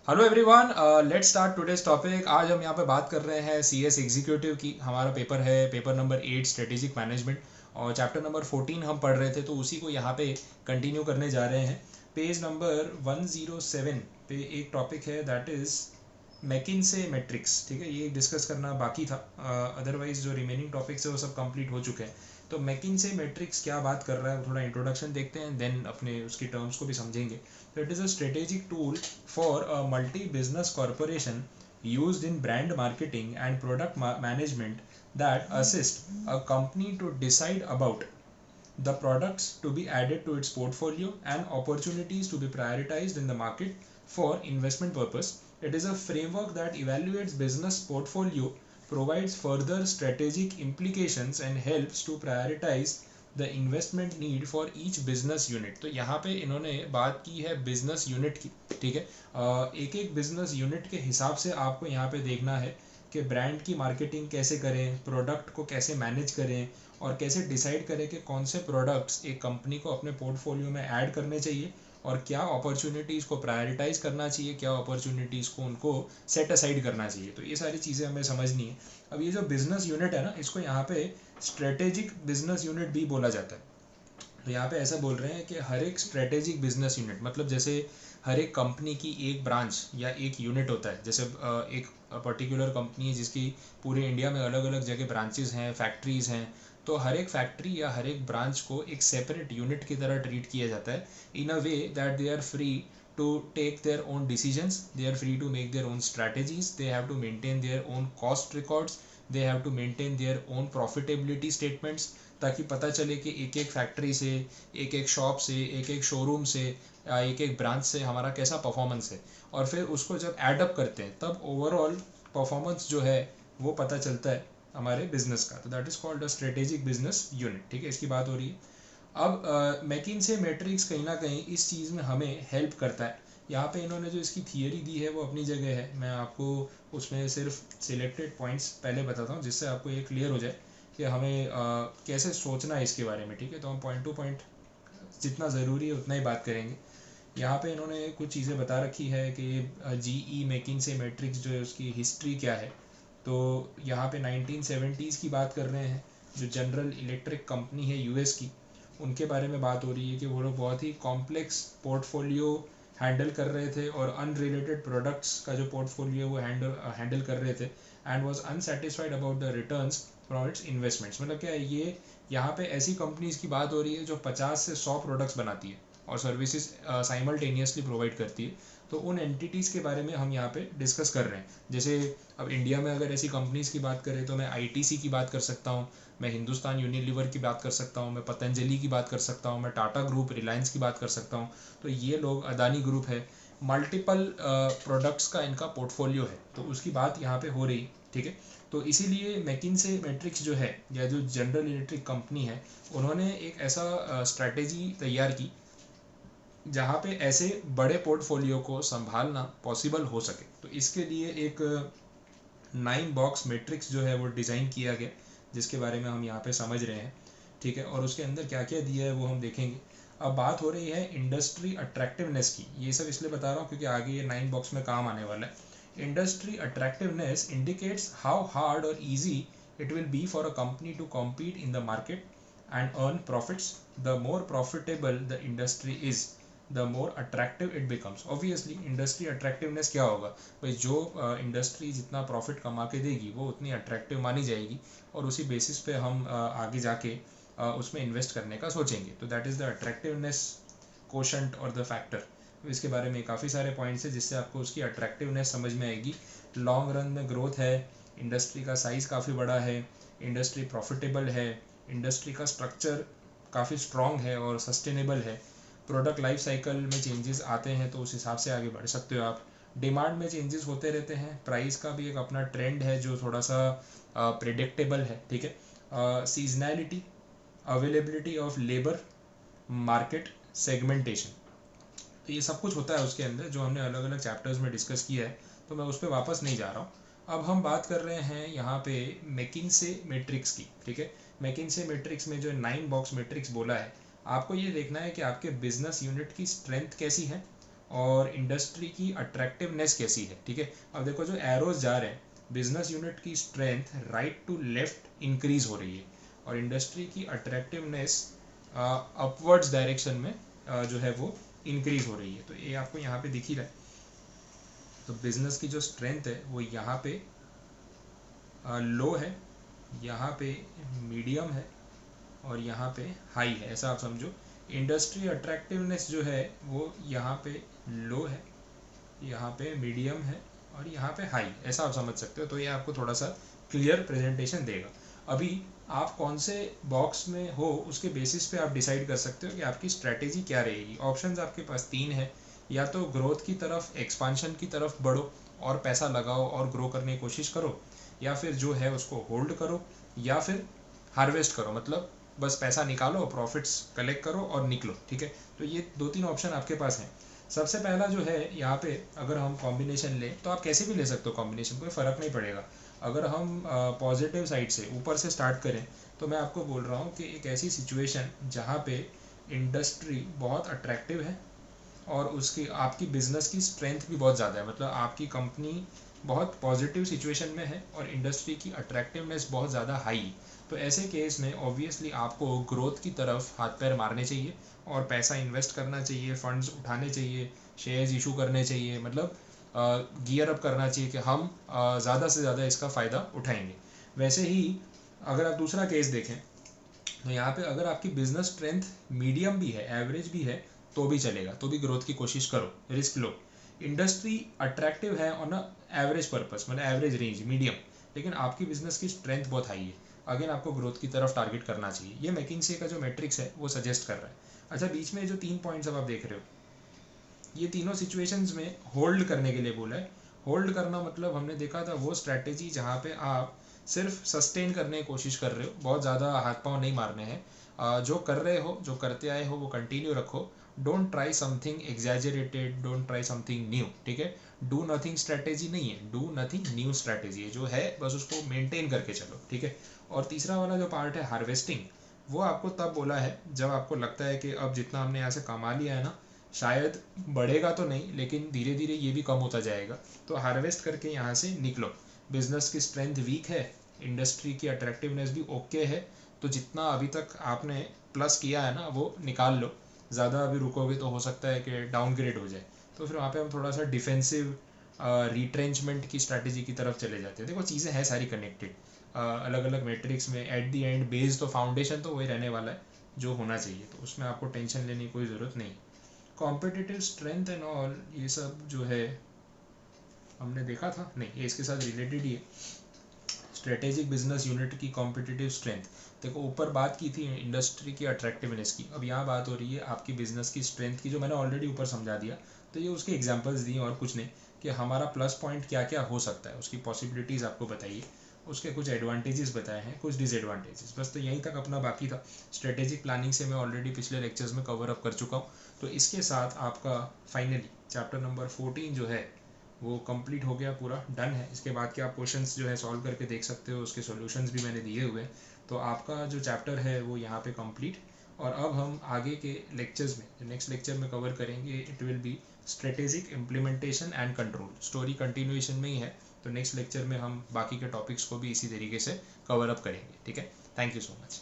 Hello everyone, let's start today's topic. आज हम यहाँ पे बात कर रहे हैं सीएस एग्जीक्यूटिव की। हमारा पेपर है पेपर नंबर 8 स्ट्रेटेजिक मैनेजमेंट, और चैप्टर नंबर 14 हम पढ़ रहे थे, तो उसी को यहाँ पे कंटिन्यू करने जा रहे हैं। पेज नंबर 107 पे एक टॉपिक है, दैट इज़ मैकिन्से मैट्रिक्स। ठीक है, ये डिस्कस करना बाकी था, अदरवाइज जो रिमेनिंग टॉपिक्स है वो सब कंप्लीट हो चुके हैं। तो मैकिन्से मैट्रिक्स क्या बात कर रहा है, थोड़ा इंट्रोडक्शन देखते हैं, देन अपने उसकी टर्म्स को भी समझेंगे। तो it is a strategic tool for a multi business corporation used in brand marketing and product management that assist a company to decide about the products to be added to its portfolio and opportunities to be prioritized in the market for investment purpose. It is a framework that evaluates business portfolio, provides further strategic implications and helps to prioritize the investment need for each business unit. तो यहाँ पे इन्होंने बात की है business unit की। ठीक है, एक एक बिजनेस यूनिट के हिसाब से आपको यहाँ पे देखना है कि ब्रांड की मार्केटिंग कैसे करें, प्रोडक्ट को कैसे मैनेज करें, और कैसे डिसाइड करें कि कौन से प्रोडक्ट्स एक कंपनी को अपने पोर्टफोलियो में ऐड करने चाहिए, और क्या अपॉर्चुनिटीज़ को प्रायोरिटाइज करना चाहिए, क्या अपॉर्चुनिटीज़ को उनको सेट असाइड करना चाहिए। तो ये सारी चीज़ें हमें समझनी है। अब ये जो बिजनेस यूनिट है ना, इसको यहाँ पे स्ट्रेटेजिक बिजनेस यूनिट भी बोला जाता है। तो यहाँ पे ऐसा बोल रहे हैं कि हर एक स्ट्रेटेजिक बिजनेस यूनिट, मतलब जैसे हर एक कंपनी की एक ब्रांच या एक यूनिट होता है। जैसे एक पर्टिकुलर कंपनी है जिसकी पूरे इंडिया में अलग अलग जगह ब्रांचेज हैं, फैक्ट्रीज़ हैं, तो हर एक फैक्ट्री या हर एक ब्रांच को एक सेपरेट यूनिट की तरह ट्रीट किया जाता है, in a way that they are free to take their own decisions, they are free to make their own strategies, they have to maintain their own cost records, they have to maintain their own profitability statements, ताकि पता चले कि एक एक factory से, एक एक shop से, एक एक शोरूम से, एक एक ब्रांच से हमारा कैसा परफॉर्मेंस है, और फिर उसको जब एडअप करते हैं तब ओवरऑल परफॉर्मेंस जो है वो पता चलता है हमारे बिजनेस का। तो that is called a strategic business unit. ठीक है, इसकी बात हो रही है। अब मैकिन्से मैट्रिक्स कहीं ना कहीं इस चीज़ में हमें हेल्प करता है। यहाँ पे इन्होंने जो इसकी थियरी दी है वो अपनी जगह है, मैं आपको उसमें सिर्फ सिलेक्टेड पॉइंट्स पहले बताता हूँ जिससे आपको ये क्लियर हो जाए कि हमें कैसे सोचना है इसके बारे में। ठीक है, तो हम पॉइंट टू पॉइंट जितना ज़रूरी है उतना ही बात करेंगे। यहाँ पे इन्होंने कुछ चीज़ें बता रखी है कि जीई मैकिन्से मैट्रिक्स जो है उसकी हिस्ट्री क्या है। तो यहाँ पे 1970s की बात कर रहे हैं। जो जनरल इलेक्ट्रिक कंपनी है यूएस की, उनके बारे में बात हो रही है कि वो लोग बहुत ही कॉम्प्लेक्स पोर्टफोलियो हैंडल कर रहे थे, और अनरिलेटेड प्रोडक्ट्स का जो पोर्टफोलियो वो हैंडल कर रहे थे, and was unsatisfied about the returns from its investments. मतलब क्या है ये, यहाँ पे ऐसी कंपनीज की बात हो रही है जो 50 से 100 प्रोडक्ट्स बनाती है और सर्विसेज साइमल्टेनियसली प्रोवाइड करती है। तो उन एंटिटीज़ के बारे में हम यहाँ पे डिस्कस कर रहे हैं। जैसे अब इंडिया में अगर ऐसी कंपनीज़ की बात करें तो मैं आईटीसी की बात कर सकता हूँ, मैं हिंदुस्तान यूनिलीवर की बात कर सकता हूँ, मैं पतंजलि की बात कर सकता हूँ, मैं टाटा ग्रुप, रिलायंस की बात कर सकता हूँ। तो ये लोग, अदानी ग्रुप है, मल्टीपल प्रोडक्ट्स का इनका पोर्टफोलियो है, तो उसकी बात यहाँ पे हो रही। ठीक है, तो इसीलिए मैकिन्से मैट्रिक्स जो है, या जो जनरल इलेक्ट्रिक कंपनी है, उन्होंने एक ऐसा स्ट्रैटेजी तैयार की जहाँ पे ऐसे बड़े पोर्टफोलियो को संभालना पॉसिबल हो सके। तो इसके लिए एक 9 बॉक्स मैट्रिक्स जो है वो डिज़ाइन किया गया, जिसके बारे में हम यहाँ पे समझ रहे हैं। ठीक है, और उसके अंदर क्या क्या दिया है वो हम देखेंगे। अब बात हो रही है इंडस्ट्री अट्रैक्टिवनेस की। ये सब इसलिए बता रहा हूँ क्योंकि आगे ये 9 बॉक्स में काम आने वाला है। Industry attractiveness indicates how hard और easy it will be for a company to compete in the market and earn profits. The more profitable the industry is, the more attractive it becomes. Obviously industry attractiveness क्या होगा भाई, जो industry जितना profit कमा के देगी वो उतनी अट्रैक्टिव मानी जाएगी, और उसी बेसिस पे हम आगे जाके उसमें इन्वेस्ट करने का सोचेंगे। तो that is the attractiveness quotient और द फैक्टर। इसके बारे में काफ़ी सारे पॉइंट्स है जिससे आपको उसकी अट्रैक्टिवनेस समझ में आएगी। लॉन्ग रन में ग्रोथ है, इंडस्ट्री का साइज़ काफ़ी बड़ा है, इंडस्ट्री प्रॉफिटेबल है, इंडस्ट्री का स्ट्रक्चर काफ़ी स्ट्रॉन्ग है और सस्टेनेबल है, प्रोडक्ट लाइफ साइकिल में चेंजेस आते हैं तो उस हिसाब से आगे बढ़ सकते हो आप, डिमांड में चेंजेस होते रहते हैं, प्राइस का भी एक अपना ट्रेंड है जो थोड़ा सा प्रिडिक्टेबल है। ठीक है, seasonality, availability of labour, market segmentation, तो ये सब कुछ होता है उसके अंदर जो हमने अलग अलग चैप्टर्स में डिस्कस किया है, तो मैं उस पर वापस नहीं जा रहा हूँ। अब हम बात कर रहे हैं यहाँ पे मैकिन्से मैट्रिक्स की। ठीक है, मैकिन्से मैट्रिक्स में जो 9 बॉक्स मैट्रिक्स बोला है, आपको ये देखना है कि आपके बिजनेस यूनिट की स्ट्रेंथ कैसी है और इंडस्ट्री की अट्रैक्टिवनेस कैसी है, ठीक है। अब देखो जो एरोज जा रहे हैं, बिजनेस यूनिट की strength right to left increase हो रही है और इंडस्ट्री की अट्रैक्टिवनेस अपवर्ड्स डायरेक्शन में जो है वो इंक्रीज हो रही है। तो ये आपको यहाँ पे दिख ही रहा है। तो बिजनेस की जो स्ट्रेंथ है वो यहाँ पे लो है, यहाँ पे मीडियम है और यहाँ पे हाई है, ऐसा आप समझो। इंडस्ट्री अट्रैक्टिवनेस जो है वो यहाँ पे लो है, यहाँ पे मीडियम है और यहाँ पे हाई, ऐसा आप समझ सकते हो। तो ये आपको थोड़ा सा क्लियर प्रेजेंटेशन देगा। अभी आप कौन से बॉक्स में हो उसके बेसिस पे आप डिसाइड कर सकते हो कि आपकी स्ट्रैटेजी क्या रहेगी। ऑप्शंस आपके पास तीन है, या तो ग्रोथ की तरफ, एक्सपांशन की तरफ बढ़ो और पैसा लगाओ और ग्रो करने की कोशिश करो, या फिर जो है उसको होल्ड करो, या फिर हार्वेस्ट करो, मतलब बस पैसा निकालो, प्रॉफिट्स कलेक्ट करो और निकलो, ठीक है। तो ये दो तीन ऑप्शन आपके पास हैं। सबसे पहला जो है यहाँ पे अगर हम कॉम्बिनेशन लें तो आप कैसे भी ले सकते हो कॉम्बिनेशन, कोई फ़र्क नहीं पड़ेगा। अगर हम पॉजिटिव साइड से ऊपर से स्टार्ट करें तो मैं आपको बोल रहा हूँ कि एक ऐसी सिचुएशन जहाँ पे इंडस्ट्री बहुत अट्रैक्टिव है और उसकी आपकी बिजनेस की स्ट्रेंथ भी बहुत ज़्यादा है, मतलब आपकी कंपनी बहुत पॉजिटिव सिचुएशन में है और इंडस्ट्री की अट्रैक्टिवनेस बहुत ज़्यादा हाई। तो ऐसे केस में ऑब्वियसली आपको ग्रोथ की तरफ हाथ पैर मारने चाहिए और पैसा इन्वेस्ट करना चाहिए, फंड्स उठाने चाहिए, शेयर्स इशू करने चाहिए, मतलब गियर अप करना चाहिए कि हम ज़्यादा से ज़्यादा इसका फ़ायदा उठाएंगे। वैसे ही अगर आप दूसरा केस देखें तो यहाँ पे अगर आपकी बिजनेस स्ट्रेंथ मीडियम भी है, एवरेज भी है, तो भी चलेगा, तो भी ग्रोथ की कोशिश करो, रिस्क लो। इंडस्ट्री अट्रैक्टिव है ऑन अ एवरेज पर्पस, मतलब एवरेज रेंज मीडियम, लेकिन आपकी बिजनेस की स्ट्रेंथ बहुत हाई है, अगेन आपको ग्रोथ की तरफ टारगेट करना चाहिए। ये मैकिंसे का जो मैट्रिक्स है वो सजेस्ट कर रहा है। अच्छा, बीच में जो 3 पॉइंट्स अब आप देख रहे हो, ये तीनों सिचुएशंस में होल्ड करने के लिए बोला है। होल्ड करना मतलब हमने देखा था वो स्ट्रैटेजी जहाँ पे आप सिर्फ सस्टेन करने की कोशिश कर रहे हो, बहुत ज़्यादा हाथ पांव नहीं मारने हैं। जो कर रहे हो, जो करते आए हो वो कंटिन्यू रखो। Don't try something exaggerated, don't try something new, ठीक है। डू नथिंग स्ट्रैटेजी नहीं है, डू नथिंग न्यू स्ट्रैटेजी है, जो है बस उसको मेंटेन करके चलो, ठीक है। और तीसरा वाला जो पार्ट है हार्वेस्टिंग, वो आपको तब बोला है जब आपको लगता है कि अब जितना हमने यहाँ से कमा लिया है ना, शायद बढ़ेगा तो नहीं लेकिन धीरे धीरे ये भी कम होता जाएगा, तो हार्वेस्ट करके यहाँ से निकलो। बिजनेस की स्ट्रेंथ वीक है, इंडस्ट्री की अट्रैक्टिवनेस भी ओके है, तो जितना अभी तक आपने प्लस किया है ना वो निकाल लो। ज़्यादा अभी रुकोगे तो हो सकता है कि डाउनग्रेड हो जाए, तो फिर वहाँ पे हम थोड़ा सा डिफेंसिव रिट्रेंचमेंट की स्ट्रैटेजी की तरफ चले जाते हैं। देखो चीज़ें हैं सारी कनेक्टेड, अलग अलग मैट्रिक्स में एट दी एंड बेस तो फाउंडेशन तो वही रहने वाला है जो होना चाहिए, तो उसमें आपको टेंशन लेने की कोई ज़रूरत नहीं। कॉम्पिटिटिव स्ट्रेंथ एंड ऑल ये सब जो है हमने देखा था, नहीं ये इसके साथ रिलेटेड ही है। स्ट्रेटेजिक बिजनेस यूनिट की कॉम्पिटिटिव स्ट्रेंथ, देखो ऊपर बात की थी इंडस्ट्री की अट्रैक्टिवनेस की, अब यहाँ बात हो रही है आपकी बिजनेस की स्ट्रेंथ की, जो मैंने ऑलरेडी ऊपर समझा दिया। तो ये उसके एग्जांपल्स दिए और कुछ नहीं, कि हमारा प्लस पॉइंट क्या क्या हो सकता है, उसकी पॉसिबिलिटीज़ आपको बताइए, उसके कुछ एडवांटेजेस बताए हैं, कुछ डिसएडवांटेजेस, बस। तो यहीं तक अपना बाकी था। स्ट्रेटेजिक प्लानिंग से मैं ऑलरेडी पिछले लेक्चर्स में कवर अप कर चुका हूँ। तो इसके साथ आपका फाइनली चैप्टर नंबर 14 जो है वो कंप्लीट हो गया, पूरा डन है। इसके बाद के आप क्वेश्चंस जो है सॉल्व करके देख सकते हो, उसके सॉल्यूशंस भी मैंने दिए हुए हैं। तो आपका जो चैप्टर है वो यहाँ पे कंप्लीट। और अब हम आगे के लेक्चर्स में, जो नेक्स्ट लेक्चर में कवर करेंगे, it will B strategic implementation and control. Story continuation में ही है, तो नेक्स्ट लेक्चर में हम बाकी के टॉपिक्स को भी इसी तरीके से कवर अप करेंगे, ठीक है। Thank you so much.